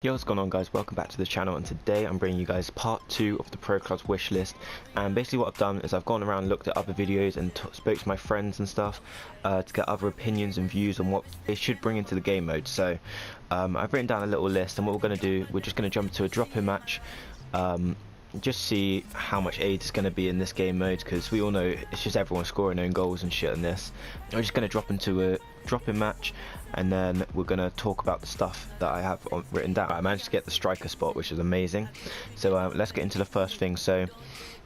Yo, what's going on guys, welcome back to the channel, and today I'm bringing you guys part 2 of the Pro Clubs wish list. And basically what I've done is I've gone around and looked at other videos and spoke to my friends and stuff to get other opinions and views on what it should bring into the game mode. So I've written down a little list, and what we're going to do, we're just going to jump into a drop-in match, just see how much aid is going to be in this game mode, because we all know it's just everyone scoring own goals and shit in this. I'm just going to drop into a drop-in match, and then we're going to talk about the stuff that I have written down. I managed to get the striker spot, which is amazing. So let's get into the first thing. So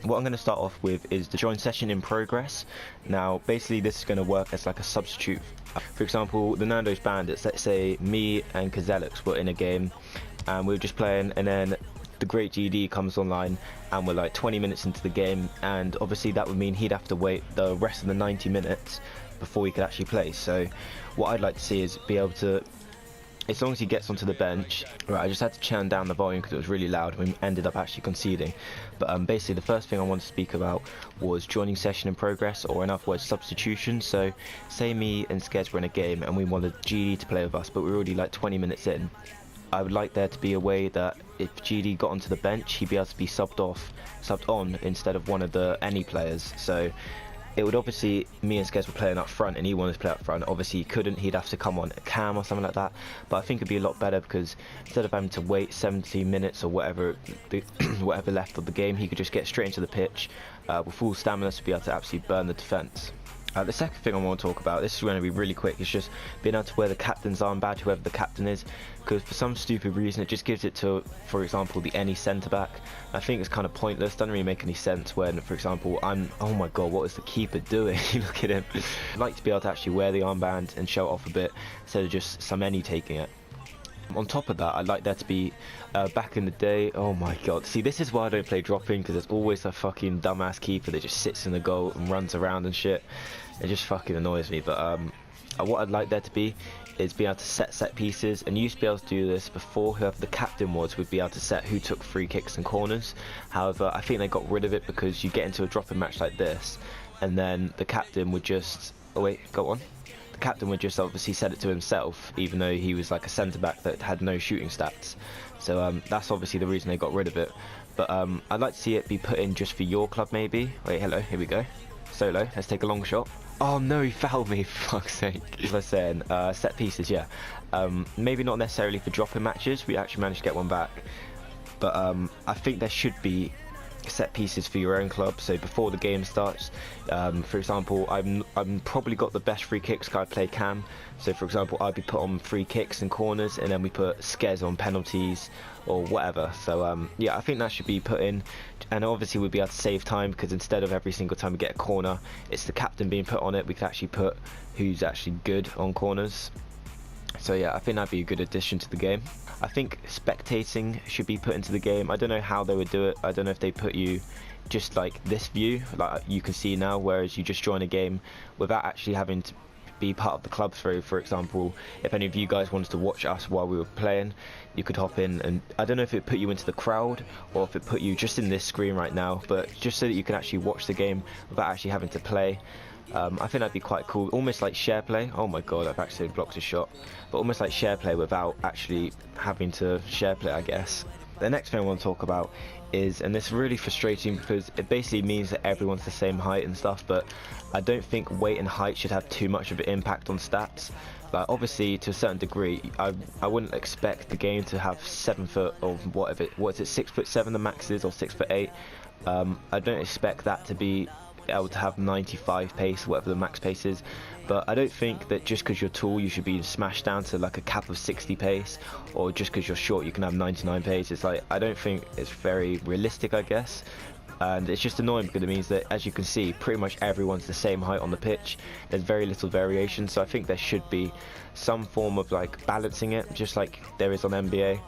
what I'm going to start off with is the join session in progress. Now basically this is going to work as like a substitute. For example, the Nando's Bandits, let's say me and Kazelix were in a game and we were just playing, and then the great GD comes online and we're like 20 minutes into the game, and obviously that would mean he'd have to wait the rest of the 90 minutes before he could actually play. So what I'd like to see is be able to, as long as he gets onto the bench, right, I just had to turn down the volume because it was really loud and we ended up actually conceding. But basically the first thing I want to speak about was joining session in progress, or in other words substitution. So say me and Skez were in a game and we wanted GD to play with us, but we're already like 20 minutes in. I would like there to be a way that if GD got onto the bench, he'd be able to be subbed on instead of one of the any players. So it would obviously, me and Skez were playing up front and he wanted to play up front. Obviously he couldn't, he'd have to come on a cam or something like that. But I think it'd be a lot better, because instead of having to wait 70 minutes or whatever whatever left of the game, he could just get straight into the pitch with full stamina to be able to absolutely burn the defence. The second thing I want to talk about, this is going to be really quick, is just being able to wear the captain's armband, whoever the captain is, because for some stupid reason it just gives it to, for example, the any centre back. I think it's kind of pointless, doesn't really make any sense when, for example, oh my god, what is the keeper doing? Look at him. I'd like to be able to actually wear the armband and show it off a bit instead of just some any taking it. On top of that, I'd like there to be, back in the day, oh my god, see, this is why I don't play drop-in, because there's always a fucking dumbass keeper that just sits in the goal and runs around and shit. It just fucking annoys me. But what I'd like there to be is be able to set pieces, and you used to be able to do this before. Whoever the captain was would be able to set who took free kicks and corners. However, I think they got rid of it, because you get into a drop-in match like this and then the captain would just, oh wait, go on. The captain would just obviously set it to himself, even though he was like a centre back that had no shooting stats. So that's obviously the reason they got rid of it. But I'd like to see it be put in just for your club maybe. Wait, hello, here we go. Solo, let's take a long shot. Oh no, he fouled me, for fuck's sake. As I was saying, set pieces, yeah. Maybe not necessarily for drop-in matches, we actually managed to get one back. But I think there should be set pieces for your own club. So before the game starts, for example, I'm probably got the best free kicks because I play cam. So for example, I'd be put on free kicks and corners, and then we put Skez on penalties or whatever. So yeah, I think that should be put in, and obviously we'd be able to save time, because instead of every single time we get a corner it's the captain being put on it, we could actually put who's actually good on corners. So yeah, I think that'd be a good addition to the game. I think spectating should be put into the game. I don't know how they would do it. I don't know if they put you just like this view, like you can see now, whereas you just join a game without actually having to be part of the club through. For example, if any of you guys wanted to watch us while we were playing, you could hop in, and I don't know if it put you into the crowd or if it put you just in this screen right now, but just so that you can actually watch the game without actually having to play. I think that'd be quite cool, almost like share play. Oh my god, I've actually blocked a shot. But almost like share play without actually having to share play, I guess. The next thing I want to talk about is, and this is really frustrating because it basically means that everyone's the same height and stuff, but I don't think weight and height should have too much of an impact on stats. Like obviously to a certain degree, I wouldn't expect the game to have 7 foot or whatever, what is it, 6'7" the max is, or 6'8". I don't expect that to be able to have 95 pace, whatever the max pace is. But I don't think that just because you're tall you should be smashed down to like a cap of 60 pace, or just because you're short you can have 99 pace. It's like, I don't think it's very realistic, I guess. And it's just annoying because it means that, as you can see, pretty much everyone's the same height on the pitch. There's very little variation, so I think there should be some form of like balancing it, just like there is on NBA.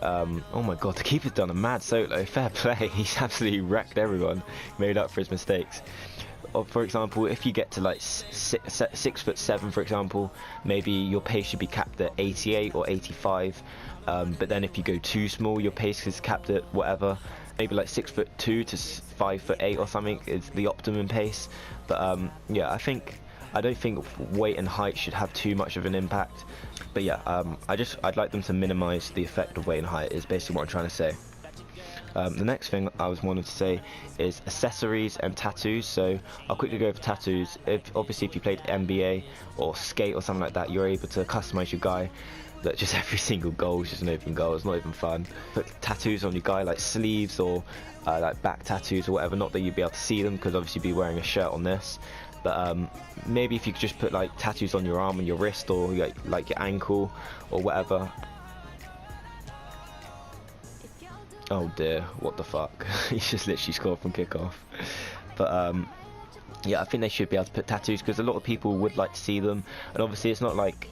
Oh my god, the keeper's done a mad solo. Fair play. He's absolutely wrecked everyone, made up for his mistakes. Or for example, if you get to like 6'7", for example, maybe your pace should be capped at 88 or 85. But then if you go too small, your pace is capped at whatever. Maybe like 6'2" to 5'8" or something is the optimum pace. But yeah, I think I don't think weight and height should have too much of an impact. But yeah, I'd like them to minimize the effect of weight and height is basically what I'm trying to say. The next thing I was wanting to say is accessories and tattoos. So I'll quickly go over tattoos. Obviously if you played NBA or skate or something like that, you're able to customize your guy. That just every single goal is just an open goal. It's not even fun. Put tattoos on your guy, like sleeves or like back tattoos or whatever. Not that you'd be able to see them because obviously you'd be wearing a shirt on this. But maybe if you could just put like tattoos on your arm and your wrist or like your ankle or whatever. Oh dear, what the fuck. He just literally scored from kickoff. But yeah, I think they should be able to put tattoos because a lot of people would like to see them, and obviously it's not like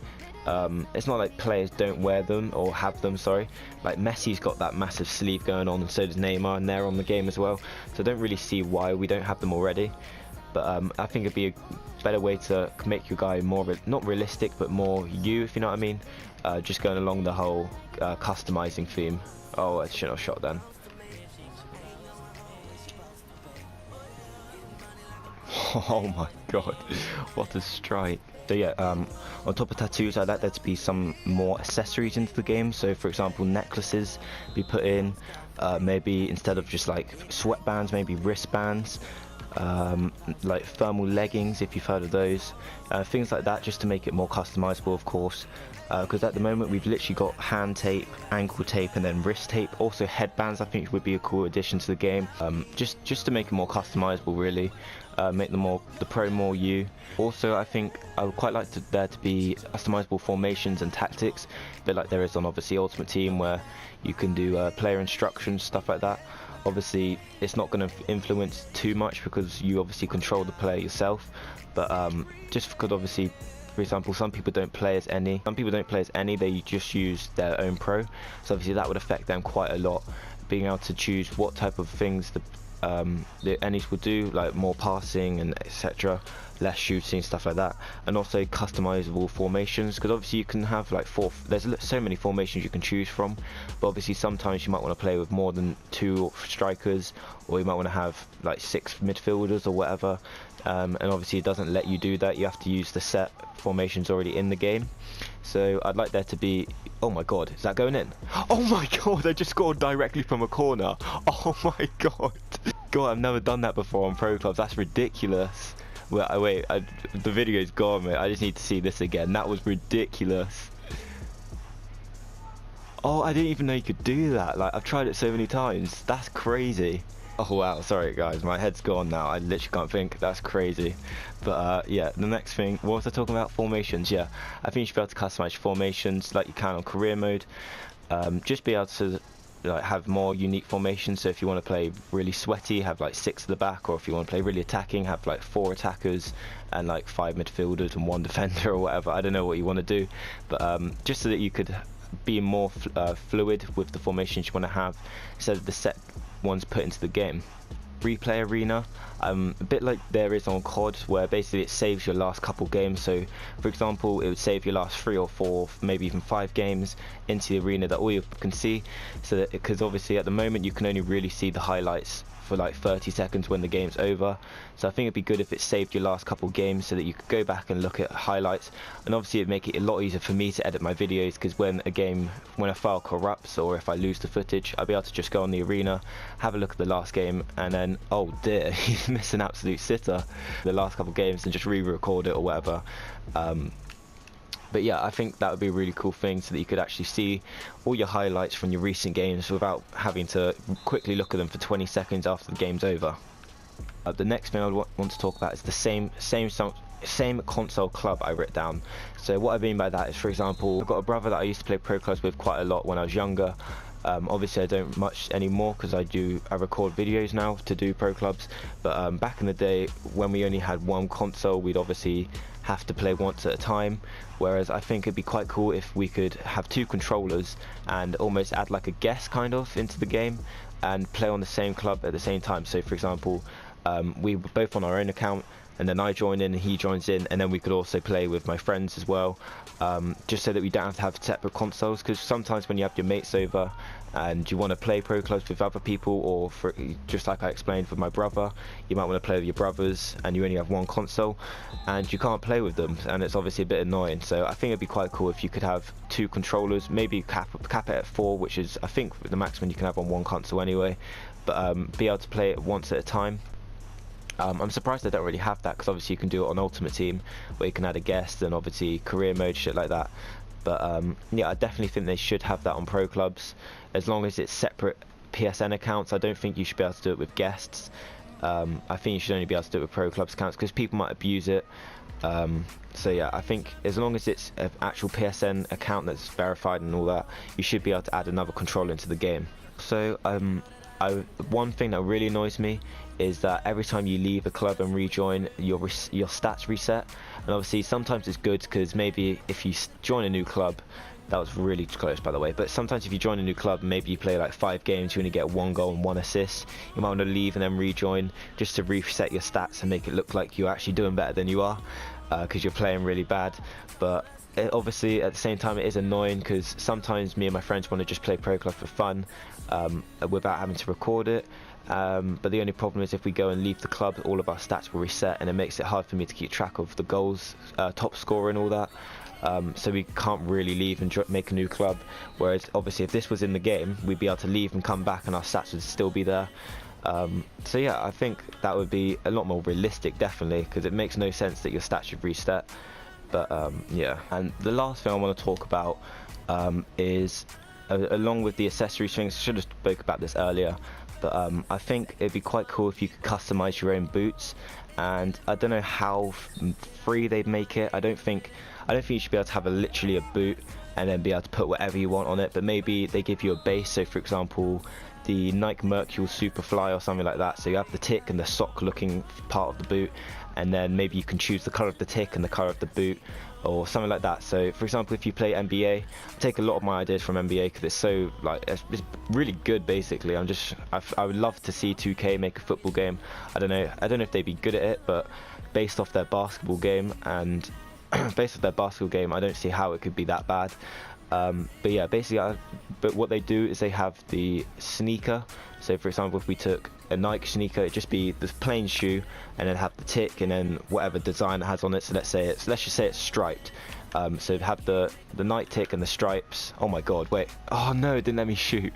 players don't wear them or have them, sorry. Like Messi's got that massive sleeve going on, and so does Neymar, and they're on the game as well, so I don't really see why we don't have them already. But I think it'd be a better way to make your guy more not realistic but more you, if you know what I mean. Just going along the whole customizing theme. Oh, I shouldn't have shot then. Oh my god, what a strike. So yeah, on top of tattoos, I'd like there to be some more accessories into the game. So for example, necklaces be put in, maybe instead of just like sweatbands, maybe wristbands, like thermal leggings, if you've heard of those, things like that, just to make it more customizable, of course. Because at the moment we've literally got hand tape, ankle tape, and then wrist tape. Also headbands, I think, would be a cool addition to the game. Just to make it more customizable, really. Make the pro more you. Also, I think I would quite like there to be customizable formations and tactics, a bit like there is on obviously Ultimate Team, where you can do player instructions, stuff like that. Obviously, it's not going to influence too much because you obviously control the player yourself. But just because obviously, for example, some people don't play as any. Some people don't play as any. They just use their own pro. So obviously that would affect them quite a lot. Being able to choose what type of things the Ennies will do, like more passing and etc., less shooting, stuff like that, and also customizable formations, because obviously you can have like there's so many formations you can choose from, but obviously sometimes you might want to play with more than 2 strikers, or you might want to have like 6 midfielders or whatever, and obviously it doesn't let you do that. You have to use the set formations already in the game. So I'd like there to be, oh my god, is that going in? Oh my god, I just scored directly from a corner. Oh my god. God, I've never done that before on pro clubs. That's ridiculous. Wait, the video's gone, mate. I just need to see this again. That was ridiculous. Oh, I didn't even know you could do that. Like, I've tried it so many times. That's crazy. Oh wow, sorry guys, my head's gone now. I literally can't think. That's crazy. But yeah, the next thing, what was I talking about? Formations. Yeah, I think you should be able to customize formations like you can on career mode. Just be able to like have more unique formations. So if you want to play really sweaty, have like 6 at the back, or if you want to play really attacking, have like 4 attackers and like 5 midfielders and 1 defender or whatever. I don't know what you want to do, but just so that you could be more fluid with the formations you want to have instead of the set ones put into the game. Replay arena, a bit like there is on COD, where basically it saves your last couple games. So for example, it would save your last 3 or 4, maybe even 5 games into the arena that all you can see, so that, because obviously at the moment you can only really see the highlights for like 30 seconds when the game's over. So I think it'd be good if it saved your last couple games so that you could go back and look at highlights, and obviously it'd make it a lot easier for me to edit my videos, because when a file corrupts or if I lose the footage, I'll be able to just go on the arena, have a look at the last game, and then, oh dear, he's missed an absolute sitter, the last couple games, and just re-record it or whatever. But yeah, I think that would be a really cool thing, so that you could actually see all your highlights from your recent games without having to quickly look at them for 20 seconds after the game's over. The next thing I want to talk about is the same console club I wrote down. So what I mean by that is, for example, I've got a brother that I used to play pro clubs with quite a lot when I was younger. Obviously I don't much anymore because I record videos now to do pro clubs, but back in the day when we only had one console, we'd obviously have to play once at a time, whereas I think it'd be quite cool if we could have 2 controllers and almost add like a guest kind of into the game and play on the same club at the same time. So for example, we were both on our own account, and then I join in and he joins in, and then we could also play with my friends as well, just so that we don't have to have separate consoles, because sometimes when you have your mates over and you want to play pro clubs with other people, or just like I explained with my brother, you might want to play with your brothers and you only have one console and you can't play with them, and it's obviously a bit annoying. So I think it'd be quite cool if you could have 2 controllers, maybe cap it at 4, which is I think the maximum you can have on one console anyway, but be able to play it once at a time. I'm surprised they don't already have that, because obviously you can do it on Ultimate Team where you can add a guest and obviously career mode, shit like that. But yeah, I definitely think they should have that on pro clubs, as long as it's separate PSN accounts. I don't think you should be able to do it with guests. I think you should only be able to do it with pro clubs accounts, because people might abuse it. So yeah, I think as long as it's an actual PSN account that's verified and all that, you should be able to add another controller into the game. So one thing that really annoys me is that every time you leave a club and rejoin, your stats reset. And obviously sometimes it's good, because maybe if you join a new club, that was really close by the way, but sometimes if you join a new club, maybe you play like 5 games, you only get 1 goal and 1 assist, you might want to leave and then rejoin just to reset your stats and make it look like you're actually doing better than you are, because you're playing really bad. But obviously at the same time it is annoying, because sometimes me and my friends want to just play pro club for fun, without having to record it. But the only problem is if we go and leave the club, all of our stats will reset, and it makes it hard for me to keep track of the goals, top scorer and all that. So we can't really leave and make a new club, whereas obviously if this was in the game, we'd be able to leave and come back and our stats would still be there. So yeah, I think that would be a lot more realistic, definitely, because it makes no sense that your stats should reset. But yeah, and the last thing I want to talk about is along with the accessories things. I should have spoke about this earlier, but I think it'd be quite cool if you could customize your own boots. And I don't know how free they'd make it. I don't think you should be able to have literally a boot and then be able to put whatever you want on it, but maybe they give you a base. So for example, the Nike Mercurial Superfly or something like that, so you have the tick and the sock looking part of the boot, and then maybe you can choose the color of the tick and the color of the boot or something like that. So for example, if you play NBA, I take a lot of my ideas from NBA because it's so like it's really good. Basically, I would love to see 2K make a football game. I don't know if they'd be good at it, but based off their basketball game and based off their basketball game, I don't see how it could be that bad. But yeah, basically, but what they do is they have the sneaker. So for example, if we took a Nike sneaker, it'd just be the plain shoe and then have the tick and then whatever design it has on it. So let's just say it's striped. So have the Nike tick and the stripes. Oh my god, wait, oh no, it didn't let me shoot.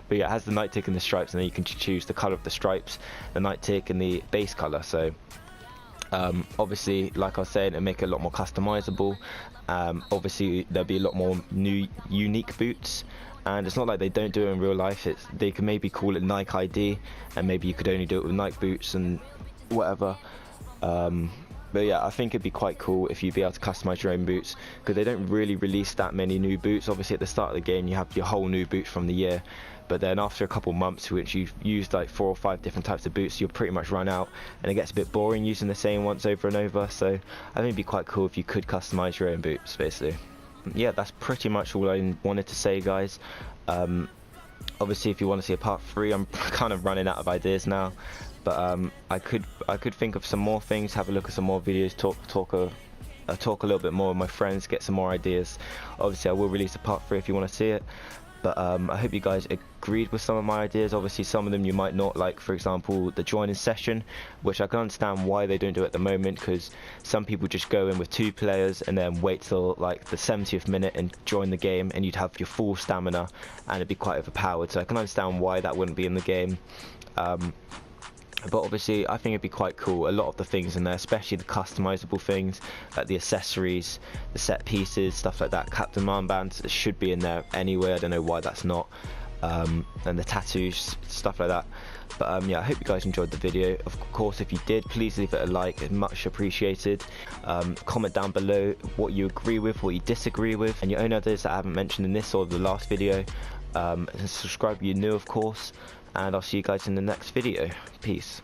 But yeah, it has the Nike tick and the stripes, and then you can choose the color of the stripes, the Nike tick and the base color. So obviously, like I was saying, it'll make it a lot more customizable. Obviously there'll be a lot more new unique boots, and it's not like they don't do it in real life. They can maybe call it Nike ID, and maybe you could only do it with Nike boots and whatever. But yeah, I think it'd be quite cool if you'd be able to customize your own boots, because they don't really release that many new boots. Obviously at the start of the game you have your whole new boots from the year, but then after a couple months, which you've used like 4 or 5 different types of boots, you'll pretty much run out, and it gets a bit boring using the same ones over and over. So I think it'd be quite cool if you could customize your own boots, basically. Yeah, that's pretty much all I wanted to say, guys. Obviously if you want to see a part 3, I'm kind of running out of ideas now, but I could think of some more things, have a look at some more videos, talk a little bit more with my friends, get some more ideas. Obviously I will release a part 3 if you want to see it. But I hope you guys agreed with some of my ideas. Obviously some of them you might not like, for example the joining session, which I can understand why they don't do it at the moment, because some people just go in with 2 players and then wait till like the 70th minute and join the game, and you'd have your full stamina and it'd be quite overpowered. So I can understand why that wouldn't be in the game. But obviously I think it'd be quite cool, a lot of the things in there, especially the customizable things like the accessories, the set pieces, stuff like that. Captain armbands should be in there anyway, I don't know why that's not, and the tattoos, stuff like that. But yeah, I hope you guys enjoyed the video. Of course, if you did, please leave it a like, it's much appreciated. Comment down below what you agree with, what you disagree with, and your own ideas that I haven't mentioned in this or the last video. And subscribe if you're new, of course. And I'll see you guys in the next video. Peace.